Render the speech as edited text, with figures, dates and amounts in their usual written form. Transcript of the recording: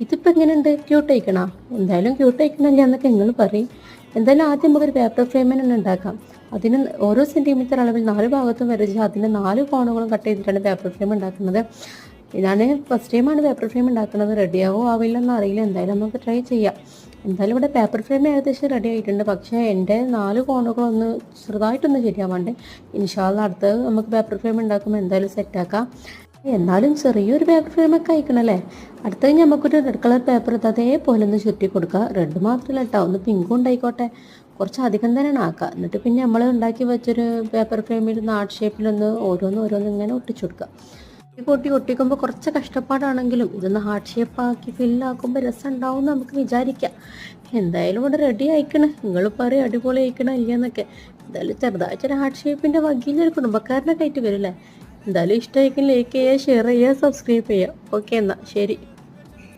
ഇതിപ്പോൾ എങ്ങനെയുണ്ട്, ക്യൂട്ട് അയക്കണോ? എന്തായാലും ക്യൂട്ട് അയക്കണില്ല എന്നൊക്കെ നിങ്ങൾ പറയും. എന്തായാലും ആദ്യം നമുക്കൊരു പേപ്പർ ഫ്രെയിമിന് തന്നെ ഉണ്ടാക്കാം. അതിന് ഓരോ സെൻറ്റിമീറ്റർ അളവിൽ 4 ഭാഗത്തും വരച്ച് അതിൻ്റെ 4 കോണുകളും കട്ട് ചെയ്തിട്ടാണ് പേപ്പർ ഫ്രെയിം ഉണ്ടാക്കുന്നത്. ഞാൻ ഫസ്റ്റ് ടൈമാണ് പേപ്പർ ഫ്രെയിം ഉണ്ടാക്കുന്നത്. റെഡിയാവോ ആവില്ലെന്ന് അറിയില്ല. എന്തായാലും നമുക്ക് ട്രൈ ചെയ്യാം. എന്തായാലും ഇവിടെ പേപ്പർ ഫ്രെയിം ഏകദേശം റെഡി ആയിട്ടുണ്ട്. പക്ഷേ എൻ്റെ 4 കോണുകളൊന്ന് ചെറുതായിട്ടൊന്ന് ശരിയാവാണ്ട്. ഇൻഷാ അല്ലാഹ് അടുത്ത് നമുക്ക് പേപ്പർ ഫ്രെയിം ഉണ്ടാക്കുമ്പോൾ എന്തായാലും സെറ്റാക്കാം. എന്നാലും ചെറിയൊരു പേപ്പർ ഫ്രെയിമൊക്കെ അയക്കണല്ലേ. അടുത്തത് നമുക്കൊരു റെഡ് കളർ പേപ്പർ എടുത്ത് അതേപോലെ ഒന്ന് ചുറ്റി കൊടുക്കുക. റെഡ് മാത്രമല്ല കേട്ടോ, ഒന്ന് പിങ്കും ഉണ്ടായിക്കോട്ടെ. കുറച്ച് അധികം തന്നെയാണ് ആക്കുക. എന്നിട്ട് പിന്നെ നമ്മൾ ഉണ്ടാക്കി വെച്ചൊരു പേപ്പർ ഫ്രെയിമിൽ ആർട്ട് ഷേപ്പിലൊന്ന് ഓരോന്ന് ഇങ്ങനെ ഒട്ടിച്ചു കൊടുക്കുക. ഒട്ടിക്കുമ്പോൾ കുറച്ച് കഷ്ടപ്പാടാണെങ്കിലും ഇതൊന്ന് ഹാർട്ട് ഷേപ്പാക്കി ഫില്ലാക്കുമ്പോൾ രസം ഉണ്ടാവും എന്ന് നമുക്ക് വിചാരിക്കാം. എന്തായാലും ഇവിടെ റെഡി ആയിക്കണേ. നിങ്ങൾ പറയും അടിപൊളി ആയിക്കണേ ഇല്ലയെന്നൊക്കെ. എന്തായാലും ചെറുതായിട്ടൊരു ഹാർട്ട് ഷേപ്പിൻ്റെ വകയിലൊരു കുടുംബക്കാരനൊക്കെ ആയിട്ട് വരില്ലേ. എന്തായാലും ഇഷ്ടമായിരിക്കും ലൈക്ക് ചെയ്യുക, ഷെയർ ചെയ്യുക, സബ്സ്ക്രൈബ് ചെയ്യുക. ഓക്കെ എന്നാൽ ശരി.